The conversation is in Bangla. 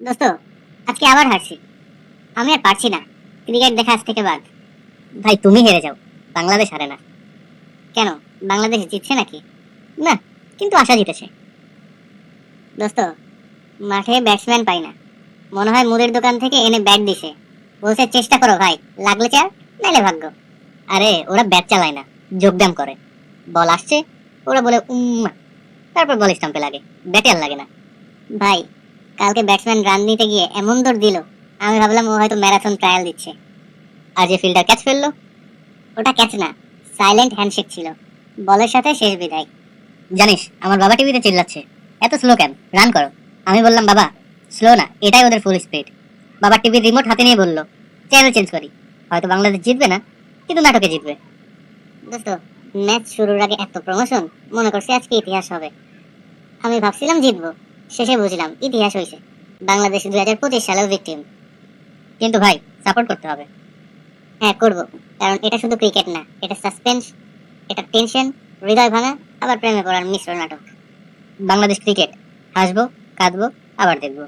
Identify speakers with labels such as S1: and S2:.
S1: দোস্ত, আজকে আবার হারছি। আমি আর পারছি না। ক্রিকেট দেখা আজ থেকে বাদ। ভাই তুমি হেরে যাও, বাংলাদেশ হারে না। কেন, বাংলাদেশ জিতছে নাকি? না, কিন্তু আশা জিতেছে। দোস্ত, মাঠে ব্যাটসম্যান পাই না। মনে হয় মুদির দোকান থেকে এনে ব্যাট দিছে। বলছে চেষ্টা করো ভাই, লাগলে চার, নাইলে ভাগ্য। আরে ওরা ব্যাট চালায় না, যোগব্যায়াম করে। বল আসছে, ওরা বলে তারপর বল স্টাম্পে লাগে, ব্যাটে আর লাগে না। ভাই, কালকে ব্যাটসম্যান রান নিতে গিয়ে এমন দৌড় দিল, আমি ভাবলাম ও হয়তো ম্যারাথন ট্রায়াল দিচ্ছে। আর যে ফিল্ডার ক্যাচ ফেললো, ওটা ক্যাচ না, সাইলেন্ট হ্যান্ডশেক ছিল। বলের সাথে শেষ বিদায়। জানিস, আমার বাবা টিভিতে চিল্লাচ্ছে, এত স্লো কেন, রান করো। আমি বললাম বাবা, স্লো না, এটাই ওদের ফুল স্পিড। বাবা টিভির রিমোট হাতে নিয়ে বলল, চ্যানেল চেঞ্জ করি। হয়তো বাংলাদেশ জিতবে না, কিন্তু নাটকে জিতবে। দোস্ত, ম্যাচ শুরুর আগে এত প্রমোশন, মনে করছি আজকে ইতিহাস হবে। আমি ভাবছিলাম জিতবো, শেষে বুঝলাম ইতিহাস হয়েছে। বাংলাদেশ 2025 সালেও ভিকটিম। কিন্তু ভাই, সাপোর্ট করতে হবে। হ্যাঁ করব, কারণ এটা শুধু ক্রিকেট না, এটা সাসপেন্স, এটা টেনশন, হৃদয় ভাঙা, আবার প্রেমে পড়ার মিশ্র নাটক। বাংলাদেশ ক্রিকেট, হাসবো, কাঁদবো, আবার দেখবো।